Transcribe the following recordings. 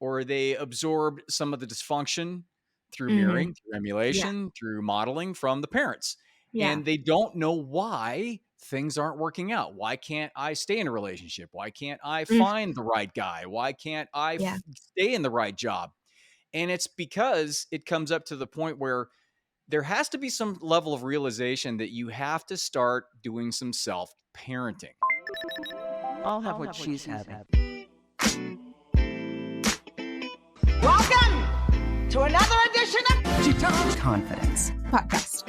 or they absorbed some of the dysfunction through Mhm. mirroring, through Yeah. emulation, through modeling from the parents. Yeah. And they don't know why things aren't working out. Why can't I stay in a relationship? Why can't I Mm. find the right guy? Why can't I Yeah. stay in the right job? And it's because it comes up to the point where there has to be some level of realization that you have to start doing some self parenting. I'll have what she's having. Welcome to another edition of She talks confidence. Podcast.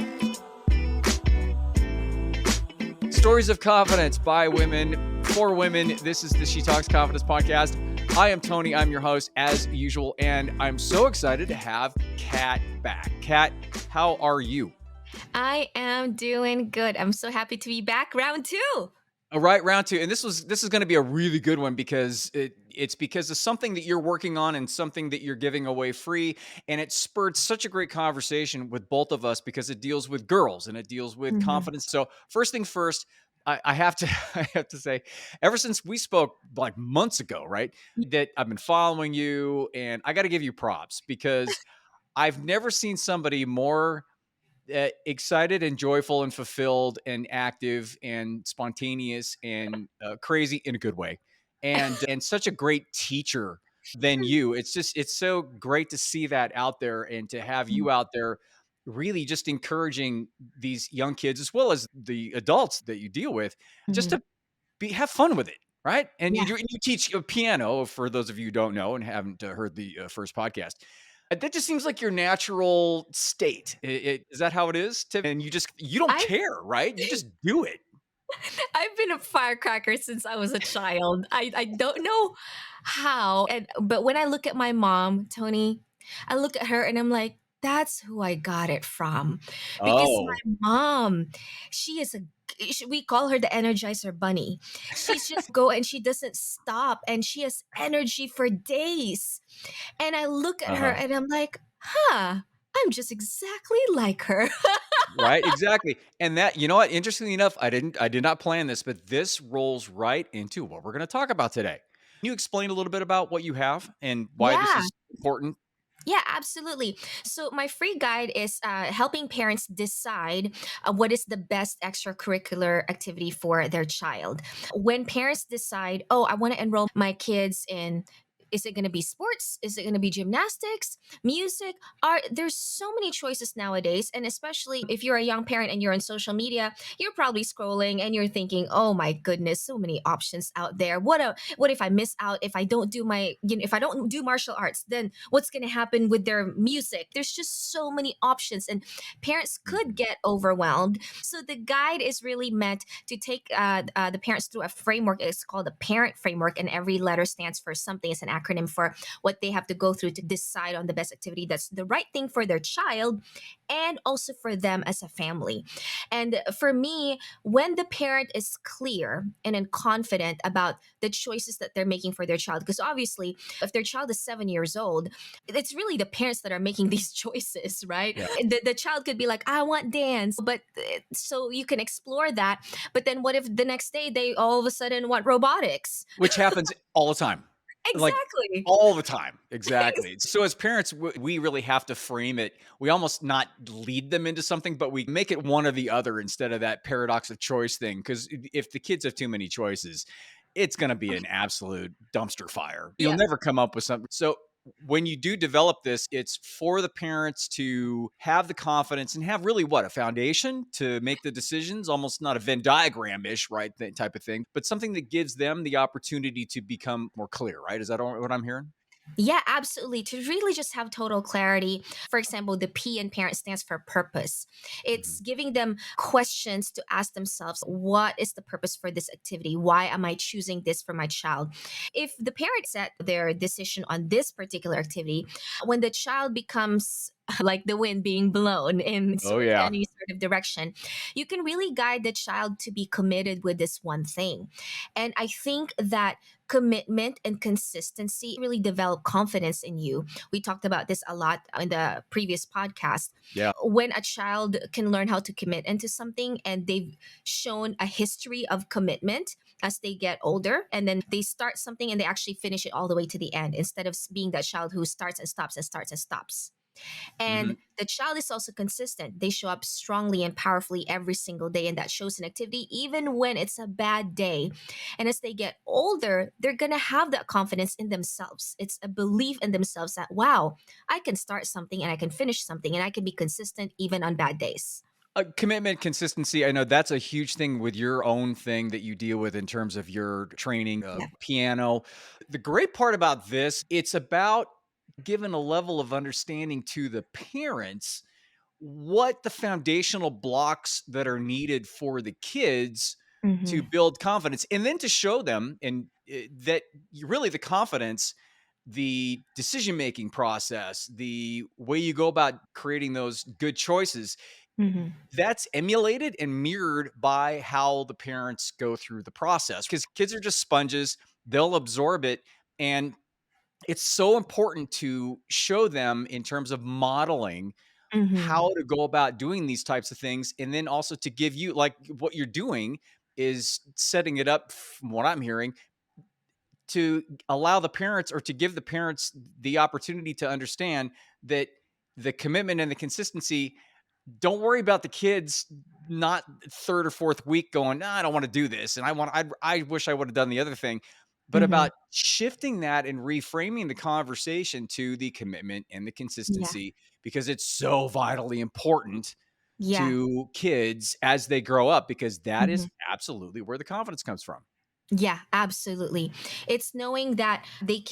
Stories of confidence by women for women. This is the She Talks Confidence podcast. I am Tony. I'm your host as usual, and I'm so excited to have Kat back. Kat, how are you? I am doing good. I'm so happy to be back. Round two. All right, round two, and this is going to be a really good one because it's because of something that you're working on and something that you're giving away free, and it spurred such a great conversation with both of us because it deals with girls and it deals with Mhm. confidence. So first thing first, I have to I have to say, ever since we spoke like months ago, right, that I've been following you, and I got to give you props because I've never seen somebody more excited and joyful and fulfilled and active and spontaneous and crazy in a good way, and such a great teacher than you. It's so great to see that out there and to have you out there really just encouraging these young kids as well as the adults that you deal with just Mhm. to have fun with it, right? And Yeah. you teach piano for those of you who don't know and haven't heard the first podcast. That just seems like your natural state. Is that how it is? And you don't I've care, right? You just do it. I've been a firecracker since I was a child. I don't know how, but when I look at my mom, Tony, I look at her and I'm like, that's who I got it from. Because Oh, my mom, she is a we call her the Energizer Bunny. She's just go and she doesn't stop and she has energy for days. And I look at her uh-huh. and I'm like, huh, I'm just exactly like her. Right, exactly. And that, you know what? Interestingly enough, I did not plan this, but this rolls right into what we're going to talk about today. Can you explain a little bit about what you have and why this Yeah. is important? Yeah, absolutely. So, my free guide is helping parents decide what is the best extracurricular activity for their child. When parents decide, oh, I want to enroll my kids in, is it going to be sports? Is it going to be gymnastics, music? There's so many choices nowadays, and especially if you're a young parent and you're on social media, you're probably scrolling and you're thinking, "Oh my goodness, so many options out there. What if I miss out? If I don't do if I don't do martial arts, then what's going to happen with their music?" There's just so many options, and parents could Mhm. get overwhelmed. So the guide is really meant to take the parents through a framework. It's called the parent framework, and every letter stands for something. It's an acronym for what they have to go through to decide on the best activity that's the right thing for their child and also for them as a family. And for me, when the parent is clear and then confident about the choices that they're making for their child, because obviously, if their child is 7 years old, it's really the parents that are making these choices, right? Yeah. The child could be like, I want dance, but so you can explore that. But then what if the next day they all of a sudden want robotics? Which happens all the time. Like, Exactly. all the time. Exactly. So as parents, we really have to frame it. We almost not lead them into something, but we make it one or the other instead of that paradox of choice thing. Because if the kids have too many choices, it's going to be an absolute dumpster fire. You'll Yeah. never come up with something. So when you do develop this, it's for the parents to have the confidence and have really what a foundation to make the decisions, almost not a Venn diagram ish, right? That type of thing, but something that gives them the opportunity to become more clear, right? Is that what I'm hearing? Yeah, absolutely. To really just have total clarity. For example, the P in parent stands for purpose. It's Mhm. giving them questions to ask themselves, what is the purpose for this activity? Why am I choosing this for my child? If the parent set their decision on this particular activity, when the child becomes like the wind being blown in Oh, yeah. any sort of direction, you can really guide the child to be committed with this one thing. And I think that commitment and consistency really develop confidence in you. We talked about this a lot in the previous podcast. Yeah. When a child can learn how to commit into something and they've shown a history of commitment, as they get older, and then they start something and they actually finish it all the way to the end, instead of being that child who starts and stops and starts and stops. And Mhm. the child is also consistent. They show up strongly and powerfully every single day, and that shows in activity, even when it's a bad day. And as they get older, they're going to have that confidence in themselves. It's a belief in themselves that, wow, I can start something and I can finish something and I can be consistent even on bad days. Commitment, consistency, I know that's a huge thing with your own thing that you deal with in terms of your training Yeah. of piano. The great part about this, it's about giving a level of understanding to the parents what the foundational blocks that are needed for the kids to Hmm. build confidence, and then to show them that really the confidence, the decision making process, the way you go about creating those good choices, Hmm. that's emulated and mirrored by how the parents go through the process, because kids are just sponges. They'll absorb it. And it's so important to show them in terms of modeling Hmm. how to go about doing these types of things. And then also to give you, like what you're doing is setting it up, from what I'm hearing, to allow the parents, or to give the parents the opportunity to understand that the commitment and the consistency, don't worry about the kids not third or fourth week going, "Nah, I don't wanna do this, and I wish I would've done the other thing," but Hmm. about shifting that and reframing the conversation to the commitment and the Yeah. consistency, because it's so vitally important Yeah. to kids as they grow up, because that is Mhm. absolutely where the confidence comes from. Yeah, absolutely. It's knowing that they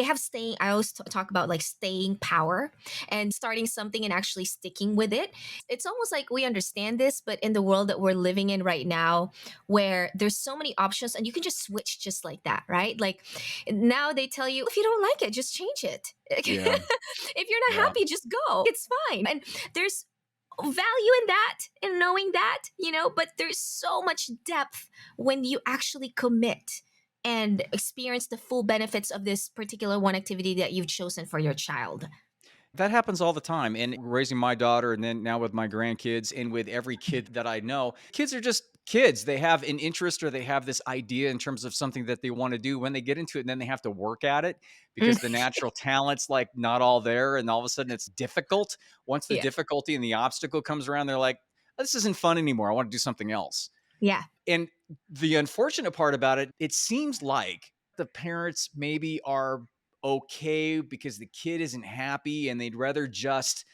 have staying. I always talk about like staying power and starting something and actually sticking with it. It's almost like we understand this, but in the world that we're living in right now, where there's so many options and you can just switch just like that, right? Like now they tell you, if you don't like it, just change it. Yeah, If you're not yeah. happy, just go. It's fine. And there's value in that, in knowing that, but there's so much depth when you actually commit and experience the full benefits of this particular one activity that you've chosen for your child. That happens all the time. And raising my daughter, and then now with my grandkids, and with every kid that I know, kids are just kids. They have an interest, or they have this idea in terms of something that they want to do. When they get into it, and then they have to work at it, Mm. because the natural talent's like not all there. And all of a sudden it's difficult. Once the Yeah. difficulty and the obstacle comes around, they're like, this isn't fun anymore. I want to do something else. Yeah. And the unfortunate part about it, it seems like the parents maybe are okay because the kid isn't happy, and they'd rather just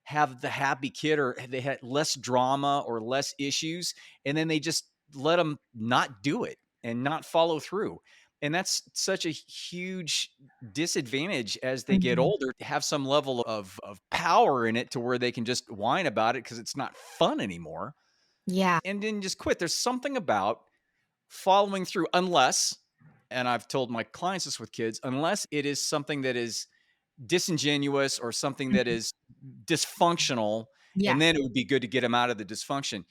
have the happy kid, or they had less drama or less issues. And then they just let them not do it and not follow through. And that's such a huge disadvantage as they get Mhm. older, to have some level of power in it, to where they can just whine about it because it's not fun anymore, Yeah. and then just quit. There's something about following through, unless, and I've told my clients this with kids, unless it is something that is disingenuous or something that Mhm. is dysfunctional, Yeah. and then it would be good to get them out of the dysfunction.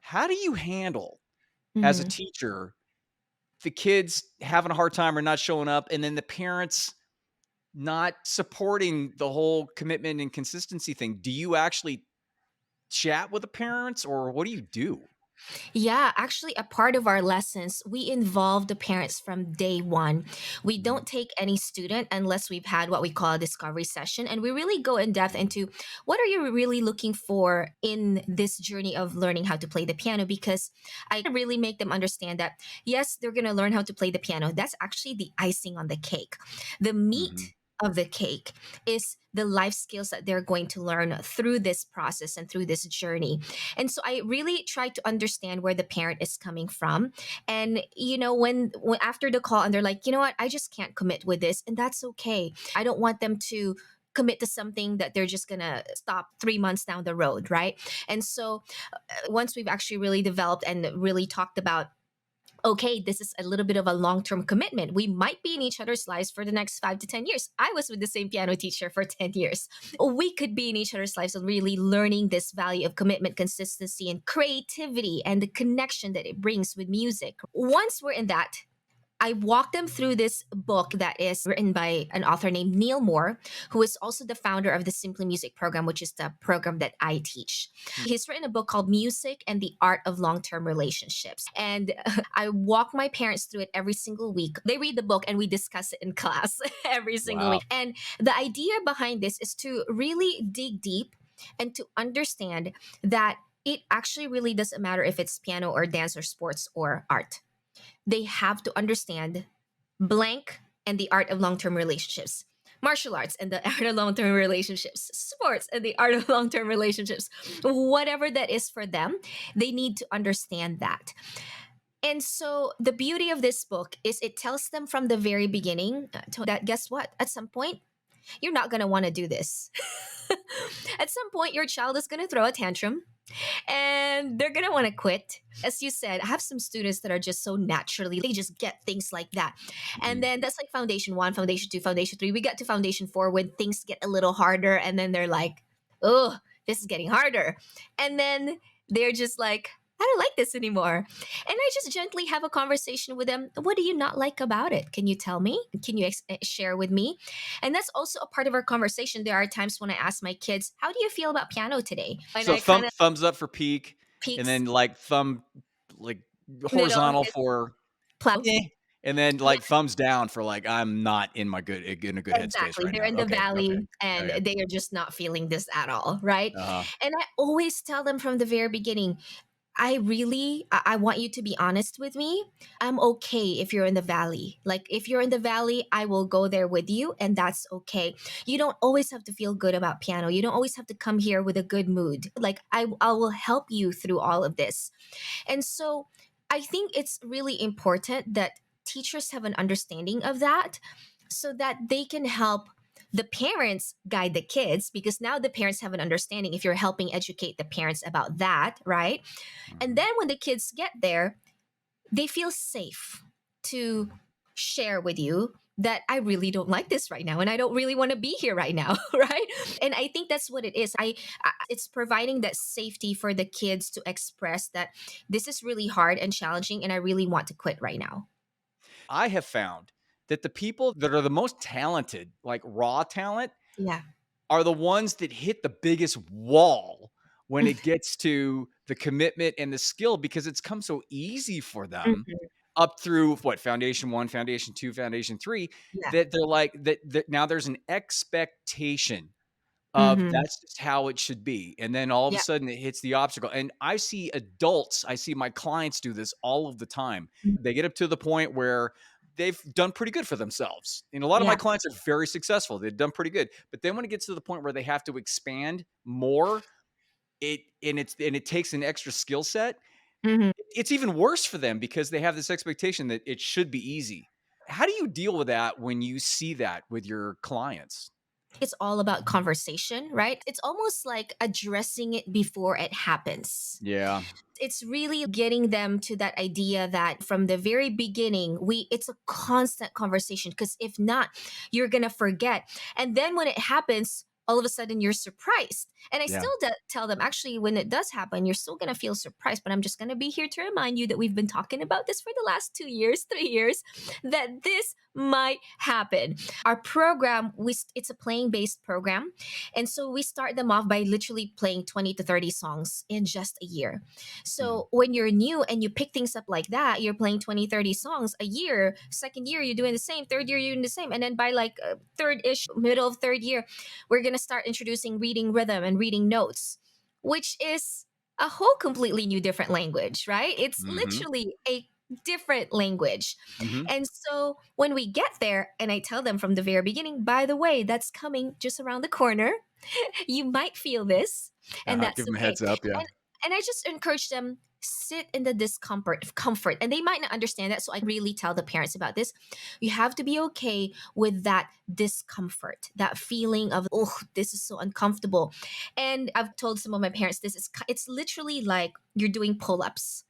How do you handle, as a Mhm. teacher, the kids having a hard time or not showing up, and then the parents not supporting the whole commitment and consistency thing? Do you actually chat with the parents, or what do you do? Yeah, actually, a part of our lessons, we involve the parents from day one. We Mhm. don't take any student unless we've had what we call a discovery session. And we really go in depth into what are you really looking for in this journey of learning how to play the piano? Because I really make them understand that, yes, they're going to learn how to play the piano. That's actually the icing on the cake. The Mhm. meat of the cake is the life skills that they're going to learn through this process and through this journey. And so I really try to understand where the parent is coming from. And when after the call and they're like, you know what, I just can't commit with this, and that's okay. I don't want them to commit to something that they're just gonna stop 3 months down the road, right? And so once we've actually really developed and really talked about, okay, this is a little bit of a long term commitment. We might be in each other's lives for the next 5 to 10 years. I was with the same piano teacher for 10 years. We could be in each other's lives and really learning this value of commitment, consistency, and creativity and the connection that it brings with music. Once we're in that, I walk them through this book that is written by an author named Neil Moore, who is also the founder of the Simply Music program, which is the program that I teach. He's written a book called Music and the Art of Long Term Relationships. And I walk my parents through it every single week. They read the book and we discuss it in class every single Wow. week. And the idea behind this is to really dig deep and to understand that it actually really doesn't matter if it's piano or dance or sports or art. They have to understand blank and the art of long-term relationships, martial arts and the art of long-term relationships, sports and the art of long-term relationships, whatever that is for them, they need to understand that. And so the beauty of this book is it tells them from the very beginning that guess what, at some point you're not going to want to do this. At some point your child is going to throw a tantrum and they're gonna want to quit. As you said, I have some students that are just so naturally, they just get things like that. And Mhm. then that's like foundation one, foundation two, foundation three. We get to foundation four when things get a little harder, and then they're like, oh, this is getting harder. And then they're just like, I don't like this anymore. And I just gently have a conversation with them. What do you not like about it? Can you tell me? Can you share with me? And that's also a part of our conversation. There are times when I ask my kids, how do you feel about piano today? And So I kind of thumbs up for peak, and peaks then like thumb like middle horizontal is for plow. eh, and then Yeah, like thumbs down for like I'm not in my good in a good headspace exactly. right They're now. in the Okay, okay, valley and okay. they are just not feeling this at all, right? Uh-huh. And I always tell them from the very beginning, I want you to be honest with me. I'm okay if you're in the valley. Like if you're in the valley, I will go there with you and that's okay. You don't always have to feel good about piano. You don't always have to come here with a good mood. Like I will help you through all of this. And so I think it's really important that teachers have an understanding of that so that they can help the parents guide the kids, because now the parents have an understanding if you're helping educate the parents about that, right? And Mhm. then when the kids get there, they feel safe to share with you that I really don't like this right now and I don't really want to be here right now, right? And I think that's what it is. It's providing that safety for the kids to express that this is really hard and challenging and I really want to quit right now. I have found that the people that are the most talented, like raw talent, Yeah. are the ones that hit the biggest wall when it gets to the commitment and the skill because it's come so easy for them Mhm. up through what foundation 1, foundation 2, foundation 3 Yeah. that they're like that now there's an expectation of Hmm. that's just how it should be, and then all of a Yeah. sudden it hits the obstacle, and I see my clients do this all of the time. They get up to the point where they've done pretty good for themselves, and a lot of my Yeah. clients are very successful, they've done pretty good, but then when it gets to the point where they have to expand more, it takes an extra skill set, Hmm. it's even worse for them because they have this expectation that it should be easy. How do you deal with that when you see that with your clients? It's all about conversation, right? It's almost like addressing it before it happens. Yeah. It's really getting them to that idea that from the very beginning we it's a constant conversation, because if not you're gonna forget, and then when it happens all of a sudden you're surprised. And I Yeah. still tell them, actually, when it does happen you're still gonna feel surprised, but I'm just gonna be here to remind you that we've been talking about this for the last 2 years, 3 years, that this might happen. Our program, it's a playing based program, and so we start them off by literally playing 20 to 30 songs in just a year. Mhm. So when you're new and you pick things up like that, you're playing 20, 30 songs a year. Second year, you're doing the same. Third year, you're doing the same. And then by like third ish, middle of third year, we're going to start introducing reading rhythm and reading notes, which is a whole completely new, different language, right? It's Mhm. literally a different language. Mhm. And so when we get there, and I tell them from the very beginning, by the way, that's coming just around the corner. You might feel this, and Uh-huh, that's give them a okay. heads up, yeah. And I just encourage them, sit in the discomfort comfort, and they might not understand that, so I really tell the parents about this. You have to be okay with that discomfort, that feeling of, oh, this is so uncomfortable. And I've told some of my parents this is it's literally like you're doing pull-ups.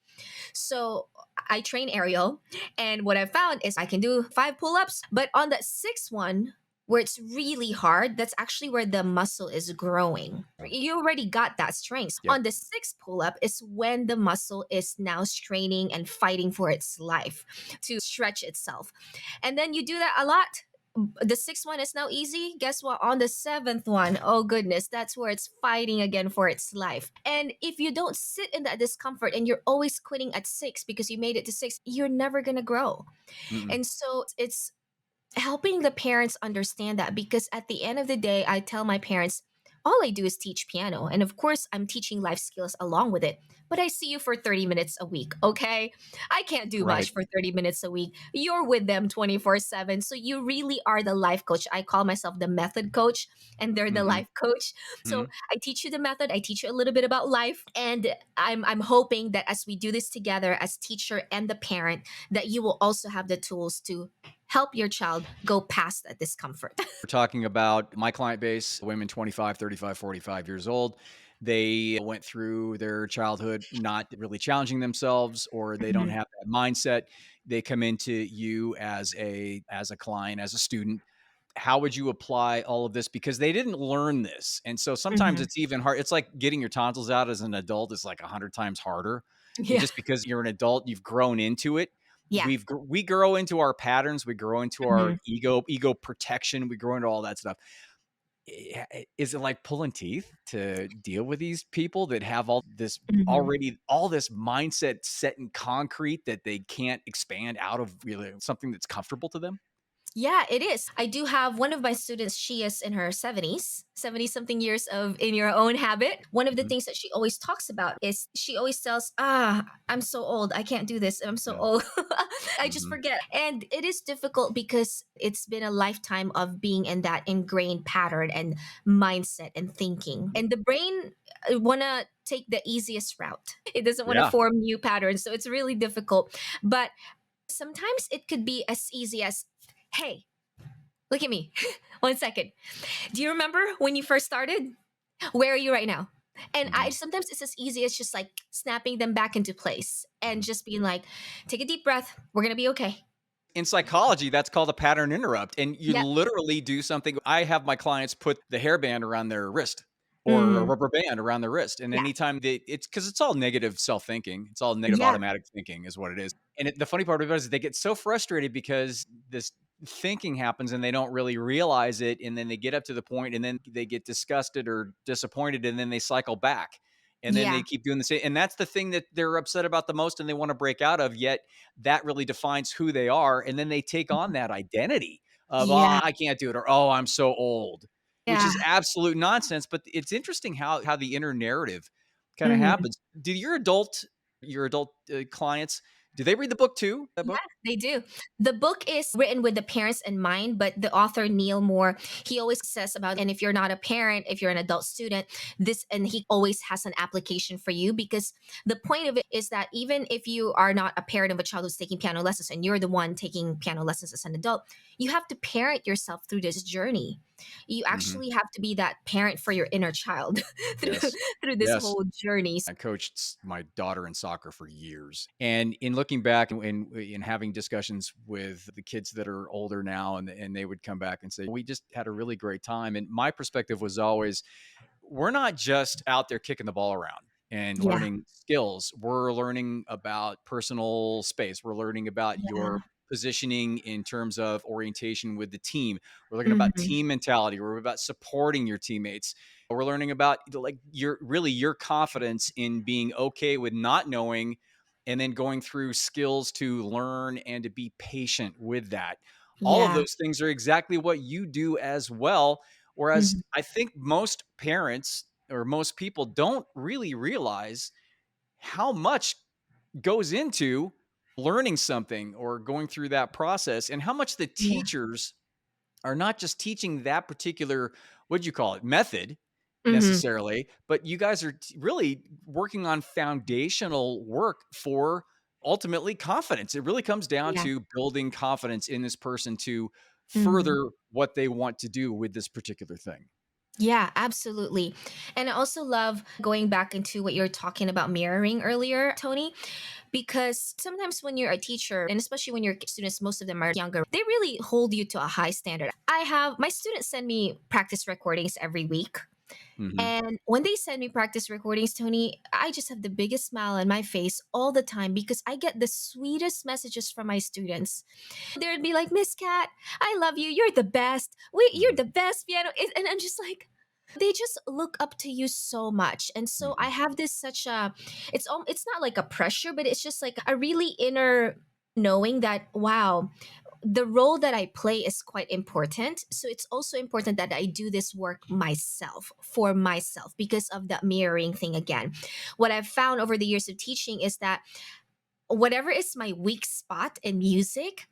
So I train Ariel, and what I found is I can do 5 pull-ups, but on that sixth one, where it's really hard, that's actually where the muscle is growing. You already got that strength. Yep. On the sixth pull up is when the muscle is now straining and fighting for its life to stretch itself. And then you do that a lot. The sixth one is now easy. Guess what? On the seventh one, oh goodness, that's where it's fighting again for its life. And if you don't sit in that discomfort and you're always quitting at six because you made it to six, you're never gonna grow. Mm-mm. And so it's helping the parents understand that, because at the end of the day, I tell my parents, all I do is teach piano. And of course, I'm teaching life skills along with it. But I see you for 30 minutes a week, okay? I can't do Right. much for 30 minutes a week. You're with them 24/7. So you really are the life coach. I call myself the method coach, and they're the Mhm. life coach. So Mhm. I teach you the method, I teach you a little bit about life. And I'm hoping that as we do this together as teacher and the parent, that you will also have the tools to help your child go past that discomfort. We're talking about my client base, women 25, 35, 45 years old. They went through their childhood not really challenging themselves, or they don't Mhm, have that mindset. They come into you as a client, as a student. How would you apply all of this? Because they didn't learn this. And so sometimes mhm. it's even hard. It's like getting your tonsils out as an adult is like 100 times harder. Yeah. Just because you're an adult, you've grown into it. Yeah. We grow into our patterns, we grow into our Mhm, ego protection, we grow into all that stuff. Is it like pulling teeth to deal with these people that have mhm. all this mindset set in concrete that they can't expand out of really something that's comfortable to them? Yeah, it is. I do have one of my students, she is in her 70 something years of in your own habit. One of the Mhm. things that she always talks about is she always tells, I'm so old. I can't do this. I'm so Yeah. old. I just Mhm. forget. And it is difficult because it's been a lifetime of being in that ingrained pattern and mindset and thinking. And the brain want to take the easiest route. It doesn't want to Yeah. form new patterns. So it's really difficult. But sometimes it could be as easy as, hey, look at me. 1 second. Do you remember when you first started? Where are you right now? And I Mhm. sometimes it's as easy as just like snapping them back into place and just being like, take a deep breath. We're gonna be okay. In psychology, that's called a pattern interrupt, and you Yep. literally do something. I have my clients put the hairband around their wrist or a Mm, rubber band around their wrist, and yeah. anytime it's because it's all negative self-thinking. It's all negative Yeah. automatic thinking is what it is, and the funny part about it is they get so frustrated because this thinking happens and they don't really realize it, and then they get up to the point, and then they get disgusted or disappointed, and then they cycle back, and then they Yeah. keep doing the same, and that's the thing that they're upset about the most and they wanna break out of, yet that really defines who they are. And then they take on that identity of, oh, Yeah. I can't do it, or oh, I'm so old, which Yeah. is absolute nonsense. But it's interesting how the inner narrative kind of Mhm. happens. Do your adult clients, do they read the book too? That Yeah, book? they do. The book is written with the parents in mind, but the author, Neil Moore, he always says about, and if you're not a parent, if you're an adult student, this, and he always has an application for you, because the point of it is that even if you are not a parent of a child who's taking piano lessons and you're the one taking piano lessons as an adult, you have to parent yourself through this journey. You Hmm. actually have to be that parent for your inner child through Yes. through this Yes. whole journey. I coached my daughter in soccer for years. And in looking back and in having discussions with the kids that are older now, and they would come back and say, we just had a really great time. And my perspective was always, we're not just out there kicking the ball around and Yeah. learning skills. We're learning about personal space. We're learning about Yeah. your positioning in terms of orientation with the team. We're learning about Mhm. team mentality. We're about supporting your teammates. We're learning about like your confidence in being okay with not knowing and then going through skills to learn and to be patient with that. All of Yeah. those things are exactly what you do as well. Whereas Mhm. I think most parents or most people don't really realize how much goes into learning something or going through that process, and how much the Yeah. teachers are not just teaching that particular, what'd you call it, method Mhm. necessarily, but you guys are really working on foundational work for ultimately confidence. It really comes down Yeah. to building confidence in this person to Mhm. further what they want to do with this particular thing. Yeah, absolutely. And I also love going back into what you're talking about mirroring earlier, Tony, because sometimes when you're a teacher, and especially when your students, most of them are younger, they really hold you to a high standard. I have my students send me practice recordings every week. Mhm. And when they send me practice recordings, Tony, I just have the biggest smile on my face all the time because I get the sweetest messages from my students. They'd be like, Miss Cat, I love you. You're the best. You're Mhm. the best piano. And I'm just like, they just look up to you so much. And so I Mhm. have this such a, it's not like a pressure, but it's just like a really inner knowing that, wow, the role that I play is quite important. So it's also important that I do this work myself for myself because of that mirroring thing again. What I've found over the years of teaching is that whatever is my weak spot in music,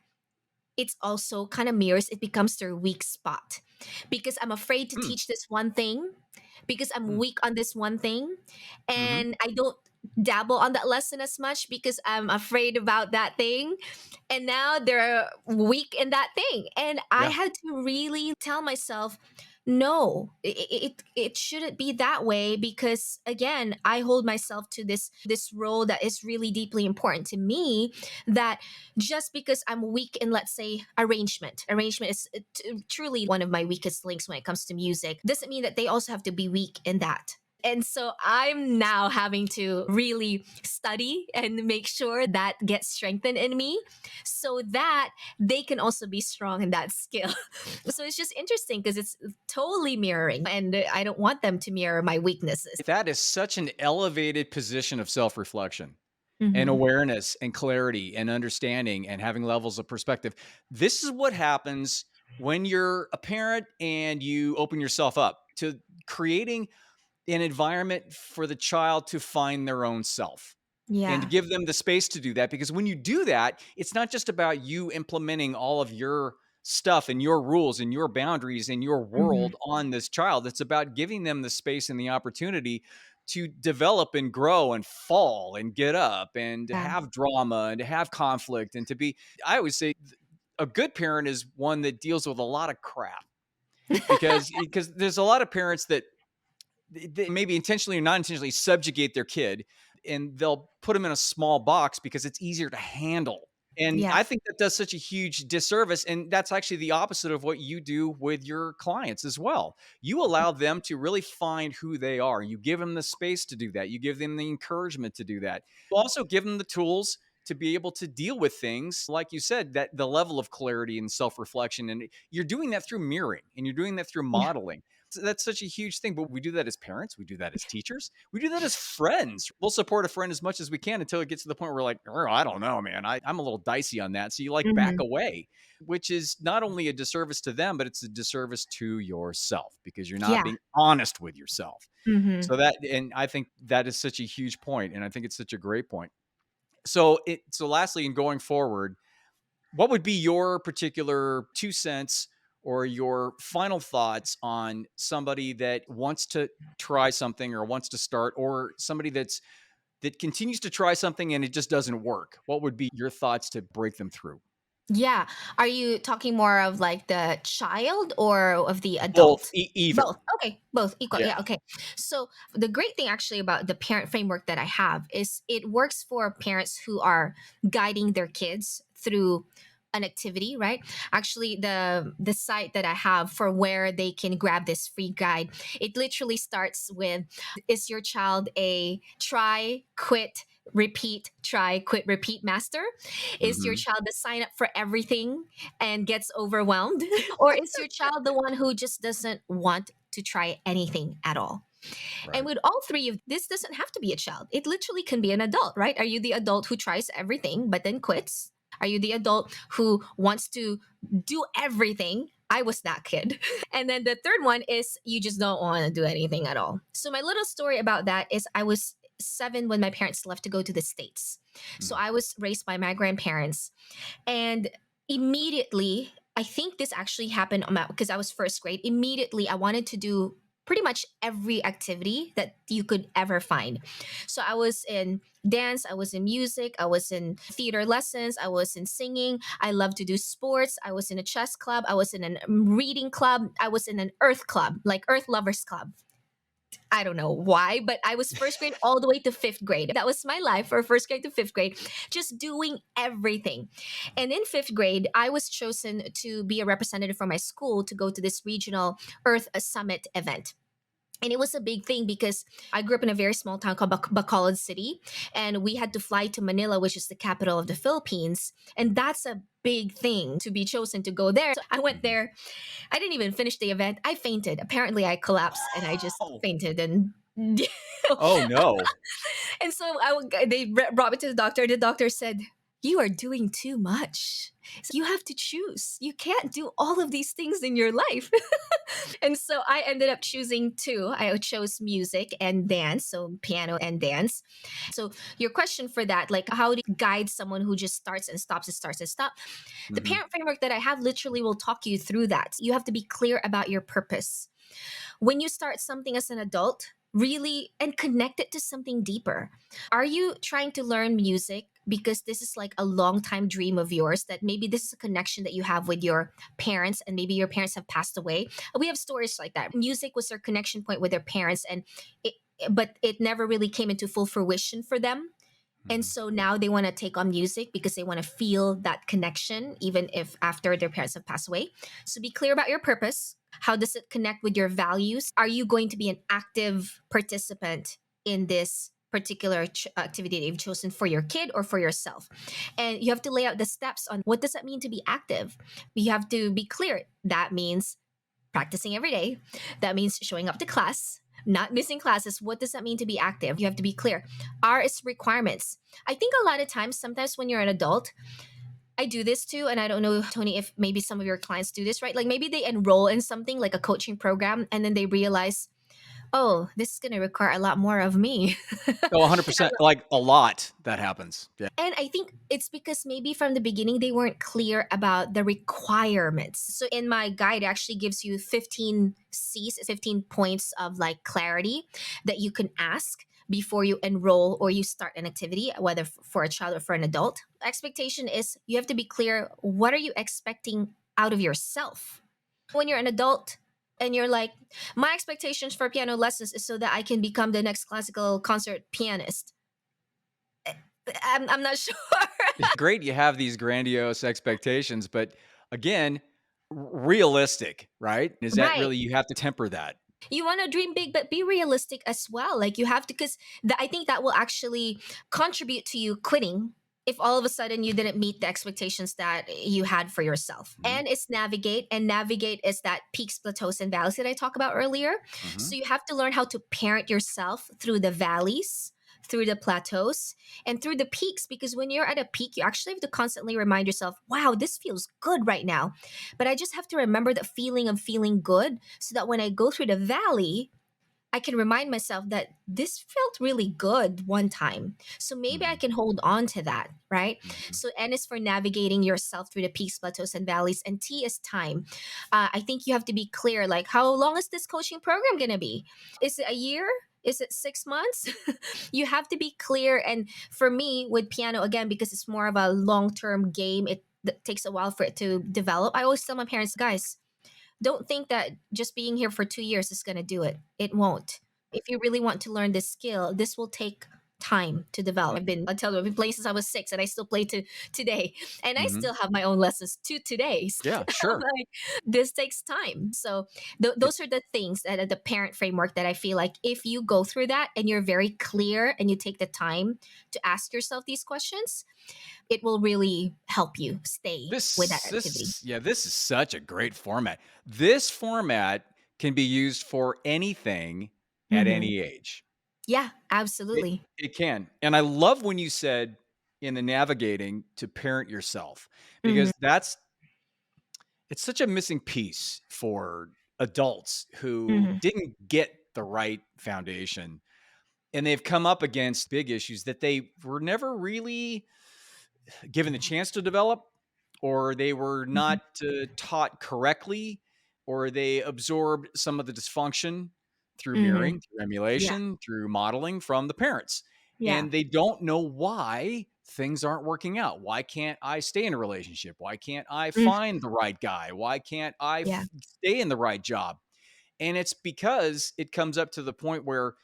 it's also kind of mirrors, it becomes their weak spot because I'm afraid to Mm. teach this one thing because I'm Mm. weak on this one thing, Mhm. and I don't dabble on that lesson as much because I'm afraid about that thing, and now they're weak in that thing, and I Yeah. had to really tell myself no, it shouldn't be that way because again I hold myself to this role that is really deeply important to me, that just because I'm weak in, let's say, arrangement is truly one of my weakest links when it comes to music, doesn't mean that they also have to be weak in that. And so I'm now having to really study and make sure that gets strengthened in me so that they can also be strong in that skill. So it's just interesting because it's totally mirroring, and I don't want them to mirror my weaknesses. That is such an elevated position of self-reflection and Hmm. awareness and clarity and understanding and having levels of perspective. This is what happens when you're a parent and you open yourself up to creating an environment for the child to find their own self and to Yeah. give them the space to do that. Because when you do that, it's not just about you implementing all of your stuff and your rules and your boundaries and your Hmm. world on this child. It's about giving them the space and the opportunity to develop and grow and fall and get up and to Yeah. have drama and to have conflict and to be, I always say, a good parent is one that deals with a lot of crap because there's a lot of parents that they maybe intentionally or not intentionally subjugate their kid and they'll put them in a small box because it's easier to handle. And Yeah. I think that does such a huge disservice. And that's actually the opposite of what you do with your clients as well. You allow them to really find who they are. You give them the space to do that. You give them the encouragement to do that. You also give them the tools to be able to deal with things, like you said, that the level of clarity and self reflection. And you're doing that through mirroring and you're doing that through Yeah. modeling. That's such a huge thing, but we do that as parents, we do that as teachers, we do that as friends. We'll support a friend as much as we can until it gets to the point where we're like, "Oh, I don't know, man. I'm a little dicey on that." So you like back Hmm. away, which is not only a disservice to them, but it's a disservice to yourself because you're not Yeah. being honest with yourself. Hmm. So that, and I think that is such a huge point, and I think it's such a great point. So lastly, in going forward, what would be your particular 2 cents or your final thoughts on somebody that wants to try something or wants to start, or somebody that continues to try something and it just doesn't work? What would be your thoughts to break them through? Yeah. Are you talking more of like the child or of the Both, adult? either. Both. Okay. Both equal. Yeah. Yeah. Okay. So the great thing actually about the parent framework that I have is it works for parents who are guiding their kids through an activity, right? Actually, the site that I have for where they can grab this free guide, it literally starts with, is your child a try, quit, repeat, try, quit, repeat master? Is your Mhm. child the sign up for everything and gets overwhelmed? Or is your child the one who just doesn't want to try anything at all? And Right. with all three of this doesn't have to be a child. It literally can be an adult, right? Are you the adult who tries everything but then quits? Are you the adult who wants to do everything? I was that kid. And then the third one is you just don't want to do anything at all. So my little story about that is I was 7 when my parents left to go to the States. So Mhm. I was raised by my grandparents, and immediately, I think this actually happened because I was first grade. Immediately, I wanted to do pretty much every activity that you could ever find. So I was in dance, I was in music, I was in theater lessons, I was in singing, I love to do sports, I was in a chess club, I was in a reading club, I was in an earth club, like Earth Lovers Club. I don't know why, but I was first grade all the way to fifth grade. That was my life for first grade to fifth grade, just doing everything. And in fifth grade, I was chosen to be a representative for my school to go to this regional Earth Summit event. And it was a big thing because I grew up in a very small town called Bacolod City, and we had to fly to Manila, which is the capital of the Philippines. And that's a big thing to be chosen to go there. So I went Mhm. there. I didn't even finish the event. I fainted. Apparently, I collapsed and I just Oh, fainted. And oh no. and so they brought me to the doctor. The doctor said, "You are doing too much. You have to choose. You can't do all of these things in your life." And so I ended up choosing two. I chose music and dance, so piano and dance. So your question for that, like how do you guide someone who just starts and stops and starts and stops? The Mhm. parent framework that I have literally will talk you through that. You have to be clear about your purpose. When you start something as an adult, really and connect it to something deeper. Are you trying to learn music because this is like a long time dream of yours, that maybe this is a connection that you have with your parents and maybe your parents have passed away? We have stories like that. Music was their connection point with their parents, and it but it never really came into full fruition for them. And Mhm. so now they want to take on music because they want to feel that connection, even if after their parents have passed away. So be clear about your purpose. How does it connect with your values? Are you going to be an active participant in this particular activity that you've chosen for your kid or for yourself? And you have to lay out the steps on what does that mean to be active. You have to be clear. That means practicing every day. That means showing up to class, not missing classes. What does that mean to be active? You have to be clear. R is requirements. I think a lot of times, sometimes when you're an adult, I do this too. And I don't know, Tony, if maybe some of your clients do this, right? Like maybe they enroll in something like a coaching program and then they realize, oh, this is going to require a lot more of me. Oh, 100%. Like a lot that happens. Yeah. And I think it's because maybe from the beginning they weren't clear about the requirements. So in my guide, it actually gives you 15 C's, 15 points of like clarity that you can ask before you enroll or you start an activity, whether for a child or for an adult. Expectation is you have to be clear, what are you expecting out of yourself? When you're an adult and you're like, my expectations for piano lessons is so that I can become the next classical concert pianist. I'm not sure. It's great you have these grandiose expectations, but again, realistic, right? Is that Right. really you have to temper that? You want to dream big, but be realistic as well. Like you have to, because I think that will actually contribute to you quitting if all of a sudden you didn't meet the expectations that you had for yourself. Mhm. And it's navigate, and navigate is that peaks, plateaus, and valleys that I talk about earlier. Mhm. So you have to learn how to parent yourself through the valleys, through the plateaus, and through the peaks, because when you're at a peak you actually have to constantly remind yourself, wow, this feels good right now, but I just have to remember the feeling of feeling good so that when I go through the valley, I can remind myself that this felt really good one time. So maybe I Mhm. can hold on to that, right? Mhm. So N is for navigating yourself through the peaks, plateaus, and valleys. And T is time. I think you have to be clear, like, how long is this coaching program going to be? Is it a year? Is it 6 months? You have to be clear. And for me, with piano, again, because it's more of a long term game, it takes a while for it to develop. I always tell my parents, guys, don't think that just being here for 2 years is going to do it. It won't. If you really want to learn this skill, this will take time to develop. I tell you, I've been playing since I was 6 and I still play to today. And I Mhm. still have my own lessons to today. Yeah, I'm sure. like, this takes time. So It those are the things that are the parent framework that I feel like if you go through that and you're very clear and you take the time to ask yourself these questions, it will really help you stay with that activity. this is such a great format. This format can be used for anything at Hmm. any age. Yeah, It absolutely. it can. And I love when you said in the navigating to parent yourself Mhm, because it's such a missing piece for adults who mhm, didn't get the right foundation and they've come up against big issues that they were never really given the chance to develop, or they were mhm, not taught correctly, or they absorbed some of the dysfunction through mhm. mirroring, through Yeah. emulation, through modeling from the parents. Yeah. and they don't know why things aren't working out. Why can't I stay in a relationship? Why can't I Mm, find the right guy? Why can't I yeah. stay in the right job? And it's because it comes up to the point where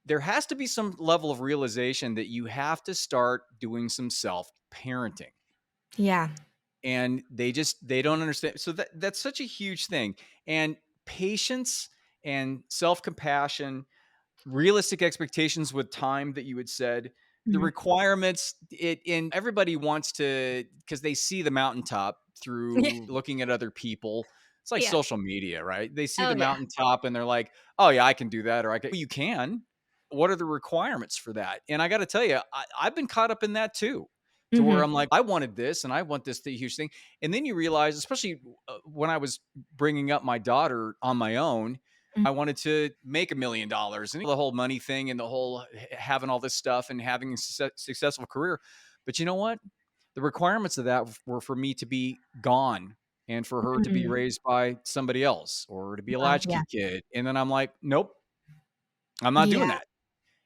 there has to be some level of realization that you have to start doing some self parenting. Yeah. And they don't understand. So that's such a huge thing. And patience and self compassion, realistic expectations with time that you had said, the Mhm. requirements, it and everybody wants to because they see the mountaintop through looking at other people. It's like Yeah. social media, right? They see Oh, the yeah. mountaintop and they're like, "Oh yeah, I can do that," or "I can." Well, you can. What are the requirements for that? And I got to tell you, I've been caught up in that too, to where Mhm. I'm like, I wanted this and I want this huge thing, and then you realize, especially when I was bringing up my daughter on my own, Mm. I wanted to make $1 million and the whole money thing and the whole having all this stuff and having a successful career. But you know what? The requirements of that were for me to be gone and for her to be Mm. raised by somebody else or to be a Yeah. latchkey kid. And then I'm like, nope, I'm not doing Yeah. that.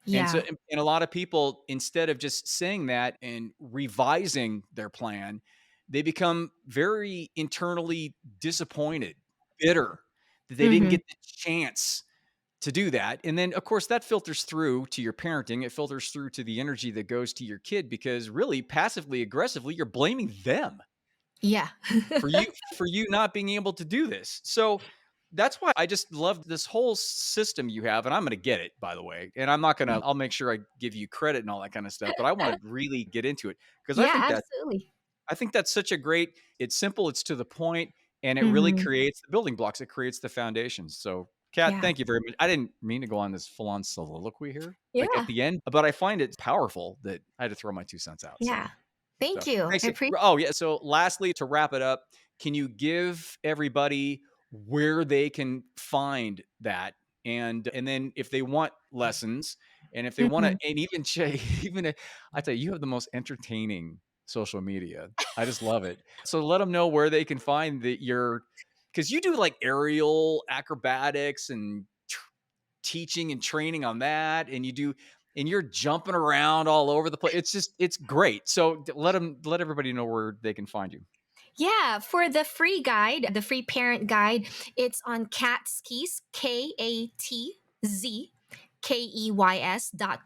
And so, Yeah. and a lot of people, instead of just saying that and revising their plan, they become very internally disappointed, bitter that they didn't Mhm. get the chance to do that. And then, of course, that filters through to your parenting. It filters through to the energy that goes to your kid because really, passively aggressively, you're blaming them Yeah. for you not being able to do this. So that's why I just love this whole system you have, and I'm gonna get it, by the way. And I'm not gonna I'll make sure I give you credit and all that kind of stuff, but I want to really get into it because Yeah, absolutely. I think that's such a great it's simple, it's to the point, and it really Mhm. creates the building blocks. It creates the foundations. So, Kat, Yeah. thank you very much. I didn't mean to go on this full-on soliloquy here, like at Yeah. the end, but I find it powerful that I had to throw my 2 cents out. So Yeah. Thank so, you. thanks. I appreciate. Oh, yeah. So, lastly, to wrap it up, can you give everybody where they can find that? And then if they want lessons, and if they want to, Mhm. and even even I tell you, you have the most entertaining social media. I just love it. So let them know where they can find that you're because you do like aerial acrobatics and teaching and training on that, and you do and you're jumping around all over the place. It's just it's great. So let everybody know where they can find you. Yeah, for the free guide, the free parent guide, it's on Catskis,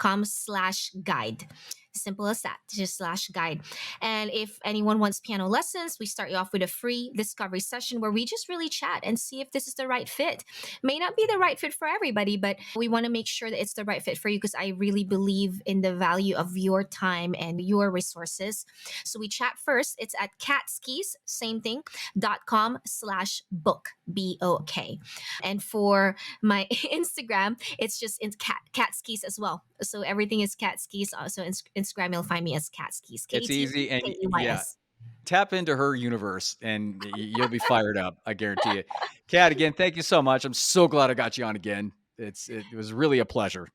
KATZKEYS.com/guide. Simple as that, just slash guide. And if anyone wants piano lessons, we start you off with a free discovery session where we just really chat and see if this is the right fit. May not be the right fit for everybody, but we want to make sure that it's the right fit for you because I really believe in the value of your time and your resources. So we chat first. It's at catskis, same thing, .com/book, BOK. And for my Instagram, it's just in cat skis as well. So everything is cat skis. So Instagram, you'll find me as cat skis, It's easy and yeah, KATZKEYS. tap into her universe and you'll be fired up. I guarantee you. Kat, again, thank you so much. I'm so glad I got you on again. It was really a pleasure.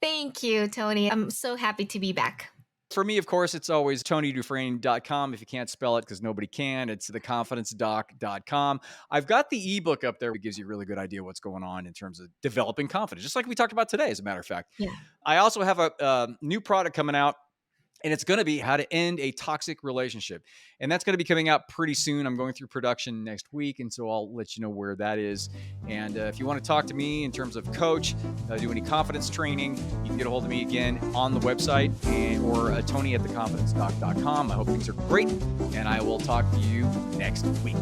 Thank you, Tony. I'm so happy to be back. For me, of course, it's always TonyDufresne.com. If you can't spell it because nobody can, it's theconfidencedoc.com. I've got the ebook up there. It gives you a really good idea what's going on in terms of developing confidence, just like we talked about today, as a matter of fact. Yeah. I also have a new product coming out. And it's going to be how to end a toxic relationship. And that's going to be coming out pretty soon. I'm going through production next week. And so I'll let you know where that is. And if you want to talk to me in terms of coach, do any confidence training, you can get a hold of me again on the website or Tony at theconfidencedoc.com. I hope things are great. And I will talk to you next week.